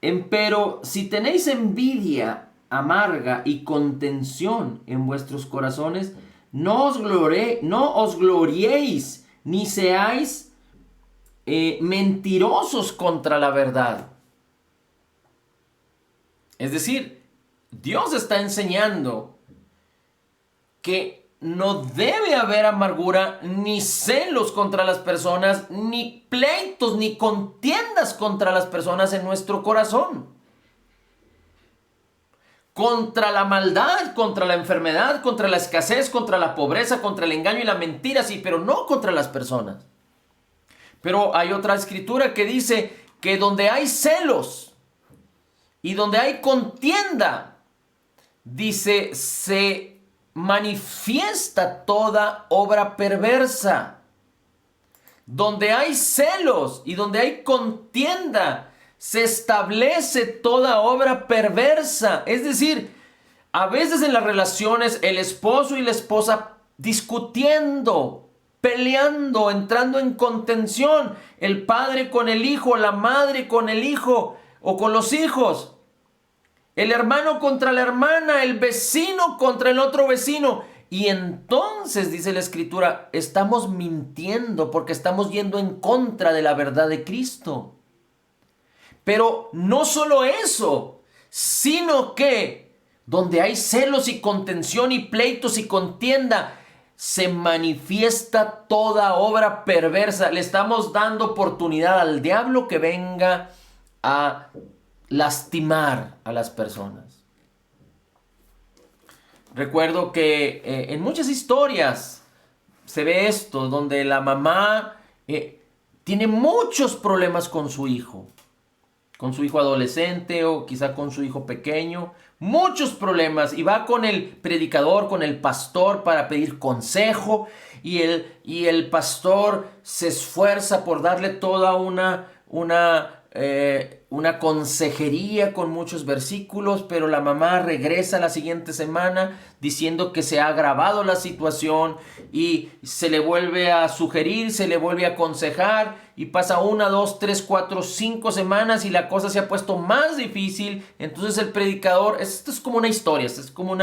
empero si tenéis envidia amarga y contención en vuestros corazones, no os gloriéis, ni seáis mentirosos contra la verdad. Es decir, Dios está enseñando que no debe haber amargura, ni celos contra las personas, ni pleitos, ni contiendas contra las personas en nuestro corazón. Contra la maldad, contra la enfermedad, contra la escasez, contra la pobreza, contra el engaño y la mentira, sí, pero no contra las personas. Pero hay otra escritura que dice que donde hay celos y donde hay contienda, dice, se manifiesta toda obra perversa. Donde hay celos y donde hay contienda, se establece toda obra perversa. Es decir, a veces en las relaciones el esposo y la esposa discutiendo, peleando, entrando en contención, el padre con el hijo, la madre con el hijo o con los hijos, el hermano contra la hermana, el vecino contra el otro vecino. Y entonces, dice la Escritura, estamos mintiendo porque estamos yendo en contra de la verdad de Cristo. Pero no solo eso, sino que donde hay celos y contención y pleitos y contienda, se manifiesta toda obra perversa. Le estamos dando oportunidad al diablo que venga a lastimar a las personas. Recuerdo que en muchas historias se ve esto, donde la mamá tiene muchos problemas con su hijo adolescente o quizá con su hijo pequeño, muchos problemas, y va con el predicador, con el pastor para pedir consejo, y el pastor se esfuerza por darle toda una consejería con muchos versículos, pero la mamá regresa la siguiente semana diciendo que se ha agravado la situación y se le vuelve a sugerir, se le vuelve a aconsejar y pasa 1, 2, 3, 4, 5 semanas y la cosa se ha puesto más difícil. Entonces el predicador, esto es como una historia, esto es como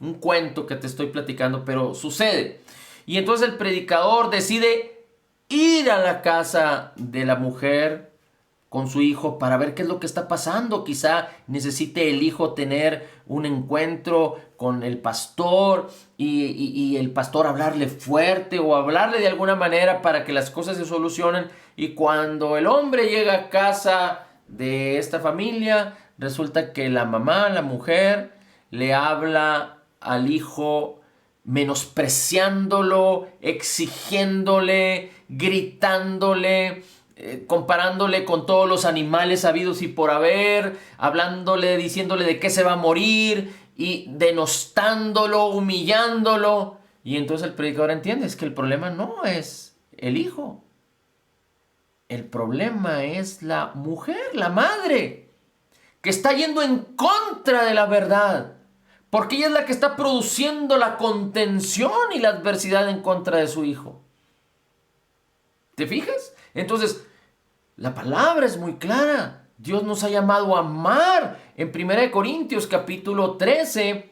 un cuento que te estoy platicando, pero sucede. Y entonces el predicador decide ir a la casa de la mujer con su hijo para ver qué es lo que está pasando. Quizá necesite el hijo tener un encuentro con el pastor y el pastor hablarle fuerte o hablarle de alguna manera para que las cosas se solucionen. Y cuando el hombre llega a casa de esta familia, resulta que la mamá, la mujer, le habla al hijo menospreciándolo, exigiéndole, gritándole, comparándole con todos los animales habidos y por haber, hablándole, diciéndole de qué se va a morir y denostándolo, humillándolo. Y entonces el predicador entiende, es que el problema no es el hijo. El problema es la mujer, la madre, que está yendo en contra de la verdad, porque ella es la que está produciendo la contención y la adversidad en contra de su hijo. ¿Te fijas? Entonces, la palabra es muy clara. Dios nos ha llamado a amar. En 1 Corintios capítulo 13,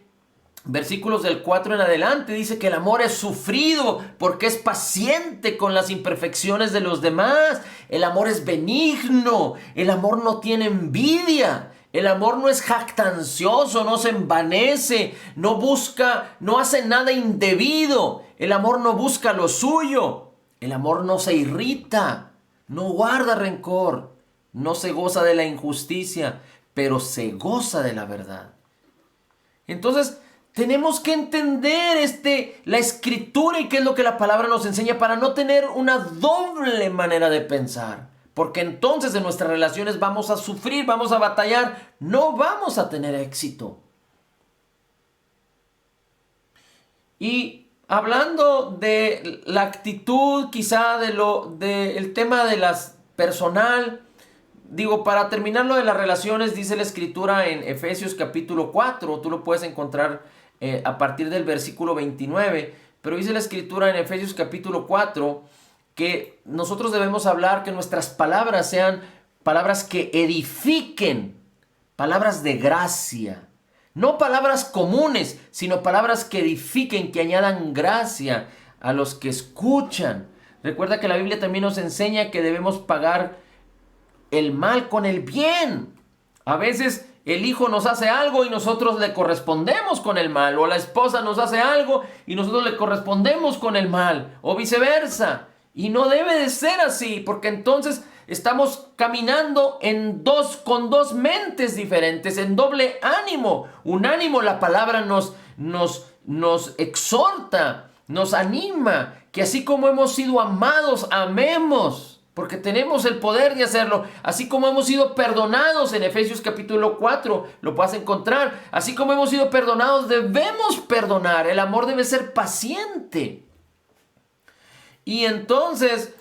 versículos del 4 en adelante, dice que el amor es sufrido porque es paciente con las imperfecciones de los demás. El amor es benigno. El amor no tiene envidia. El amor no es jactancioso, no se envanece, no busca, no hace nada indebido. El amor no busca lo suyo. El amor no se irrita. No guarda rencor, no se goza de la injusticia, pero se goza de la verdad. Entonces, tenemos que entender la escritura y qué es lo que la palabra nos enseña para no tener una doble manera de pensar. Porque entonces en nuestras relaciones vamos a sufrir, vamos a batallar, no vamos a tener éxito. Y hablando de la actitud, quizá del tema de las personal, digo, para terminar lo de las relaciones, dice la escritura en Efesios capítulo 4, tú lo puedes encontrar a partir del versículo 29, pero dice la escritura en Efesios capítulo 4 que nosotros debemos hablar, que nuestras palabras sean palabras que edifiquen, palabras de gracia. No palabras comunes, sino palabras que edifiquen, que añadan gracia a los que escuchan. Recuerda que la Biblia también nos enseña que debemos pagar el mal con el bien. A veces el hijo nos hace algo y nosotros le correspondemos con el mal. O la esposa nos hace algo y nosotros le correspondemos con el mal. O viceversa. Y no debe de ser así, porque entonces estamos caminando con dos mentes diferentes, en doble ánimo. Un ánimo, la palabra nos exhorta, nos anima, que así como hemos sido amados, amemos porque tenemos el poder de hacerlo. Así como hemos sido perdonados en Efesios capítulo 4, lo puedes encontrar. Así como hemos sido perdonados, debemos perdonar. El amor debe ser paciente. Y entonces,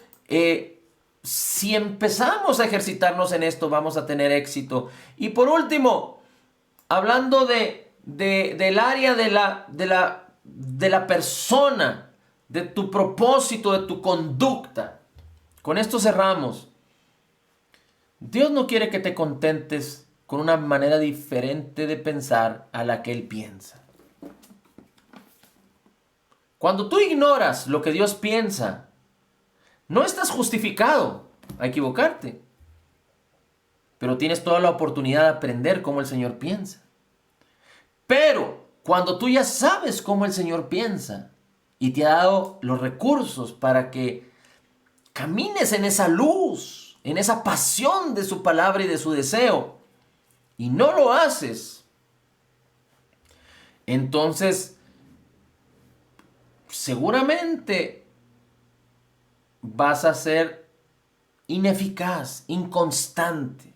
si empezamos a ejercitarnos en esto, vamos a tener éxito. Y por último, hablando del área de la persona, de tu propósito, de tu conducta. Con esto cerramos. Dios no quiere que te contentes con una manera diferente de pensar a la que Él piensa. Cuando tú ignoras lo que Dios piensa, no estás justificado a equivocarte, pero tienes toda la oportunidad de aprender cómo el Señor piensa. Pero cuando tú ya sabes cómo el Señor piensa y te ha dado los recursos para que camines en esa luz, en esa pasión de su palabra y de su deseo, y no lo haces, entonces seguramente vas a ser ineficaz, inconstante.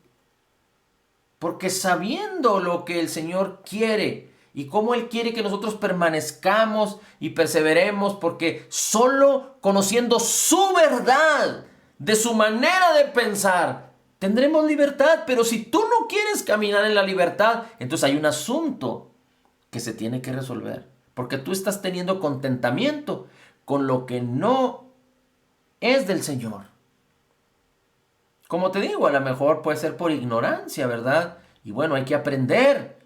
Porque sabiendo lo que el Señor quiere y cómo Él quiere que nosotros permanezcamos y perseveremos, porque solo conociendo su verdad, de su manera de pensar, tendremos libertad. Pero si tú no quieres caminar en la libertad, entonces hay un asunto que se tiene que resolver. Porque tú estás teniendo contentamiento con lo que no es del Señor. Como te digo, a lo mejor puede ser por ignorancia, ¿verdad? Y bueno, hay que aprender.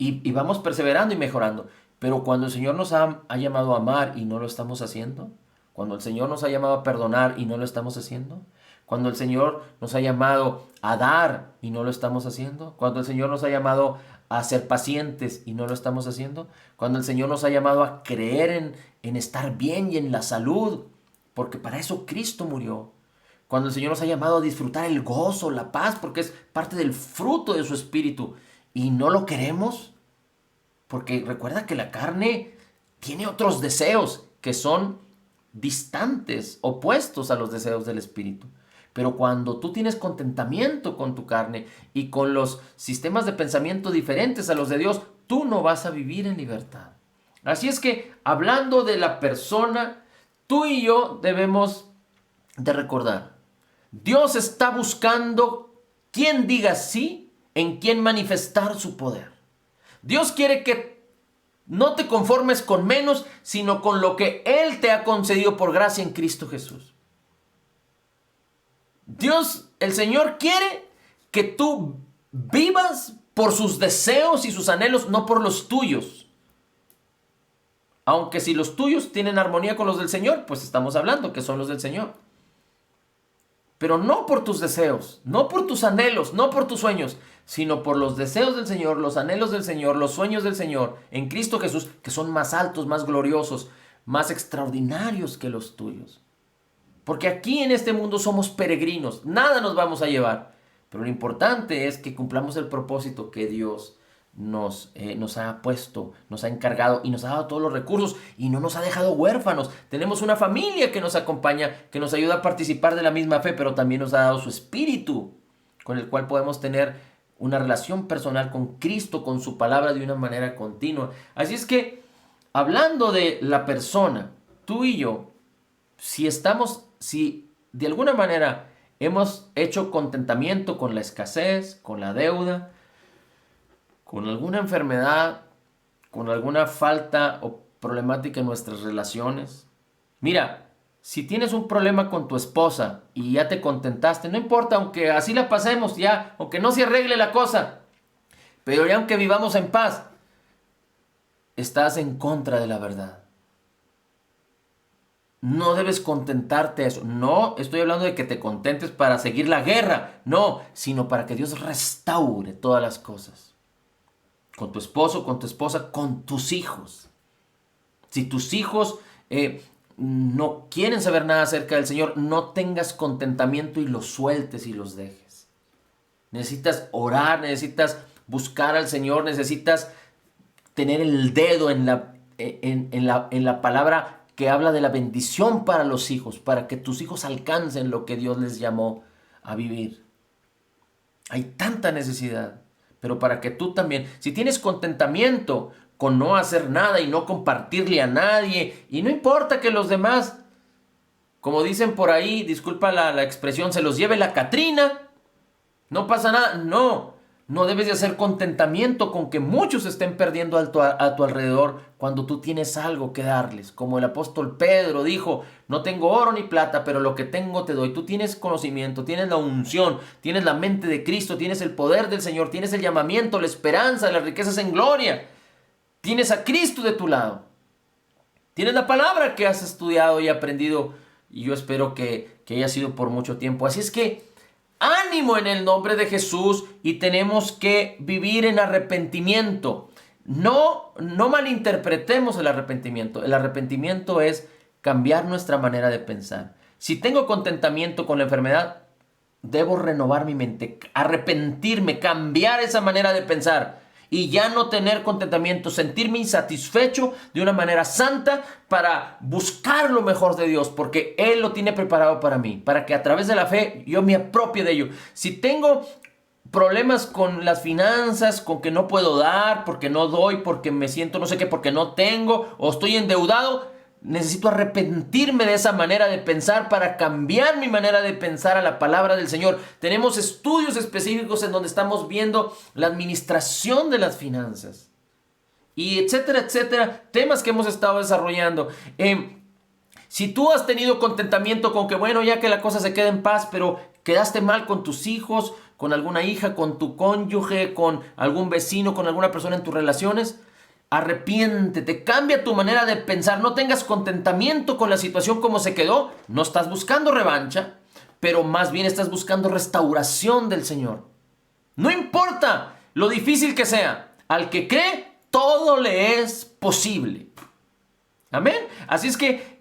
Y vamos perseverando y mejorando. Pero cuando el Señor nos ha llamado a amar y no lo estamos haciendo, cuando el Señor nos ha llamado a perdonar y no lo estamos haciendo, cuando el Señor nos ha llamado a dar y no lo estamos haciendo, cuando el Señor nos ha llamado a ser pacientes y no lo estamos haciendo, cuando el Señor nos ha llamado a creer en estar bien y en la salud, porque para eso Cristo murió. Cuando el Señor nos ha llamado a disfrutar el gozo, la paz, porque es parte del fruto de su espíritu, y no lo queremos, porque recuerda que la carne tiene otros deseos que son distantes, opuestos a los deseos del espíritu. Pero cuando tú tienes contentamiento con tu carne y con los sistemas de pensamiento diferentes a los de Dios, tú no vas a vivir en libertad. Así es que, hablando de la persona, tú y yo debemos de recordar, Dios está buscando quien diga sí, en quien manifestar su poder. Dios quiere que no te conformes con menos, sino con lo que Él te ha concedido por gracia en Cristo Jesús. Dios, el Señor, quiere que tú vivas por sus deseos y sus anhelos, no por los tuyos. Aunque si los tuyos tienen armonía con los del Señor, pues estamos hablando que son los del Señor. Pero no por tus deseos, no por tus anhelos, no por tus sueños, sino por los deseos del Señor, los anhelos del Señor, los sueños del Señor en Cristo Jesús, que son más altos, más gloriosos, más extraordinarios que los tuyos. Porque aquí en este mundo somos peregrinos, nada nos vamos a llevar. Pero lo importante es que cumplamos el propósito que Dios nos ha puesto, nos ha encargado y nos ha dado todos los recursos y no nos ha dejado huérfanos. Tenemos una familia que nos acompaña, que nos ayuda a participar de la misma fe, pero también nos ha dado su espíritu, con el cual podemos tener una relación personal con Cristo, con su palabra de una manera continua. Así es que, hablando de la persona, tú y yo, si de alguna manera hemos hecho contentamiento con la escasez, con la deuda, con alguna enfermedad, con alguna falta o problemática en nuestras relaciones. Mira, si tienes un problema con tu esposa y ya te contentaste, no importa, aunque así la pasemos ya, aunque no se arregle la cosa, pero ya aunque vivamos en paz, estás en contra de la verdad. No debes contentarte a eso. No estoy hablando de que te contentes para seguir la guerra, no, sino para que Dios restaure todas las cosas. Con tu esposo, con tu esposa, con tus hijos. Si tus hijos no quieren saber nada acerca del Señor, no tengas contentamiento y los sueltes y los dejes. Necesitas orar, necesitas buscar al Señor, necesitas tener el dedo en la palabra que habla de la bendición para los hijos, para que tus hijos alcancen lo que Dios les llamó a vivir. Hay tanta necesidad, pero para que tú también, si tienes contentamiento con no hacer nada y no compartirle a nadie, y no importa que los demás, como dicen por ahí, disculpa la expresión, se los lleve la Catrina, no pasa nada. No debes de hacer contentamiento con que muchos estén perdiendo a tu alrededor cuando tú tienes algo que darles. Como el apóstol Pedro dijo, no tengo oro ni plata, pero lo que tengo te doy. Tú tienes conocimiento, tienes la unción, tienes la mente de Cristo, tienes el poder del Señor, tienes el llamamiento, la esperanza, las riquezas en gloria. Tienes a Cristo de tu lado. Tienes la palabra que has estudiado y aprendido, y yo espero que haya sido por mucho tiempo. Así es que ánimo en el nombre de Jesús, y tenemos que vivir en arrepentimiento. No malinterpretemos el arrepentimiento. El arrepentimiento es cambiar nuestra manera de pensar. Si tengo contentamiento con la enfermedad, debo renovar mi mente, arrepentirme, cambiar esa manera de pensar y ya no tener contentamiento, sentirme insatisfecho de una manera santa para buscar lo mejor de Dios, porque Él lo tiene preparado para mí, para que a través de la fe yo me apropie de ello. Si tengo problemas con las finanzas, con que no puedo dar, porque no doy, porque me siento no sé qué, porque no tengo, o estoy endeudado, necesito arrepentirme de esa manera de pensar para cambiar mi manera de pensar a la palabra del Señor. Tenemos estudios específicos en donde estamos viendo la administración de las finanzas y etcétera, etcétera, temas que hemos estado desarrollando. Si tú has tenido contentamiento con que, bueno, ya que la cosa se queda en paz, pero quedaste mal con tus hijos, con alguna hija, con tu cónyuge, con algún vecino, con alguna persona en tus relaciones, arrepiéntete, cambia tu manera de pensar, no tengas contentamiento con la situación como se quedó. No estás buscando revancha, pero más bien estás buscando restauración del Señor. No importa lo difícil que sea, al que cree, todo le es posible. Amén. Así es que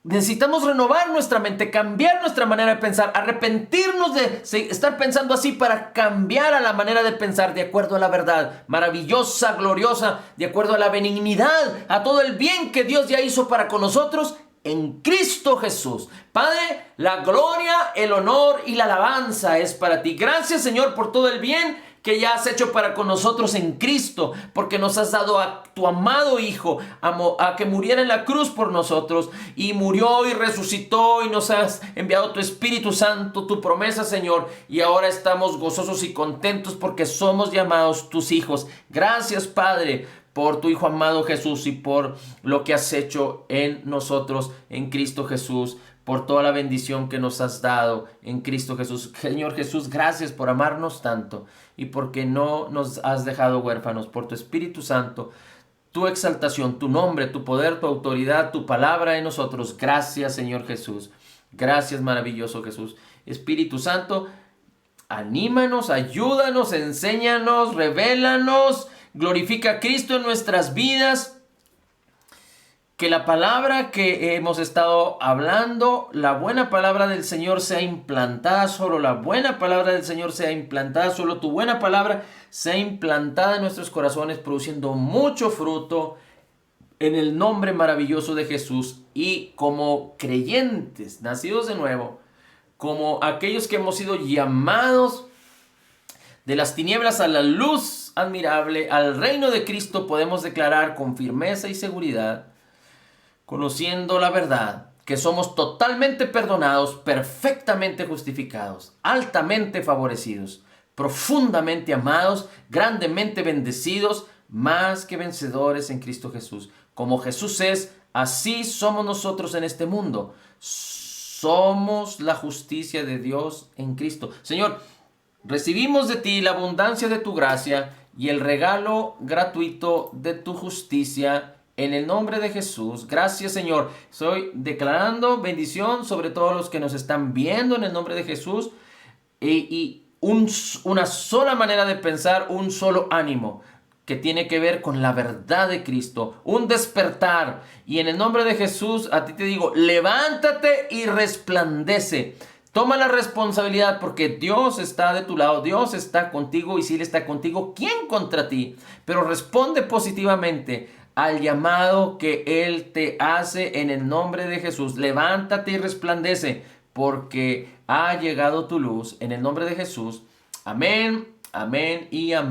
necesitamos renovar nuestra mente, cambiar nuestra manera de pensar, arrepentirnos de estar pensando así para cambiar a la manera de pensar de acuerdo a la verdad maravillosa, gloriosa, de acuerdo a la benignidad, a todo el bien que Dios ya hizo para con nosotros en Cristo Jesús. Padre, la gloria, el honor y la alabanza es para ti. Gracias, Señor, por todo el bien que ya has hecho para con nosotros en Cristo, porque nos has dado a tu amado Hijo a que muriera en la cruz por nosotros, y murió y resucitó, y nos has enviado tu Espíritu Santo, tu promesa, Señor, y ahora estamos gozosos y contentos porque somos llamados tus hijos. Gracias, Padre, por tu Hijo amado Jesús y por lo que has hecho en nosotros en Cristo Jesús, por toda la bendición que nos has dado en Cristo Jesús. Señor Jesús, gracias por amarnos tanto y porque no nos has dejado huérfanos, por tu Espíritu Santo, tu exaltación, tu nombre, tu poder, tu autoridad, tu palabra en nosotros. Gracias, Señor Jesús. Gracias, maravilloso Jesús. Espíritu Santo, anímanos, ayúdanos, enséñanos, revélanos, glorifica a Cristo en nuestras vidas. Que la palabra que hemos estado hablando, la buena palabra del Señor sea implantada, solo la buena palabra del Señor sea implantada, solo tu buena palabra sea implantada en nuestros corazones, produciendo mucho fruto en el nombre maravilloso de Jesús. Y como creyentes, nacidos de nuevo, como aquellos que hemos sido llamados de las tinieblas a la luz admirable, al reino de Cristo, podemos declarar con firmeza y seguridad, conociendo la verdad, que somos totalmente perdonados, perfectamente justificados, altamente favorecidos, profundamente amados, grandemente bendecidos, más que vencedores en Cristo Jesús. Como Jesús es, así somos nosotros en este mundo. Somos la justicia de Dios en Cristo. Señor, recibimos de ti la abundancia de tu gracia y el regalo gratuito de tu justicia. En el nombre de Jesús, gracias, Señor. Estoy declarando bendición sobre todos los que nos están viendo en el nombre de Jesús. Una sola manera de pensar, un solo ánimo, que tiene que ver con la verdad de Cristo. Un despertar. Y en el nombre de Jesús, a ti te digo, levántate y resplandece. Toma la responsabilidad, porque Dios está de tu lado, Dios está contigo, y si Él está contigo, ¿quién contra ti? Pero responde positivamente al llamado que Él te hace en el nombre de Jesús. Levántate y resplandece, porque ha llegado tu luz en el nombre de Jesús. Amén, amén y amén.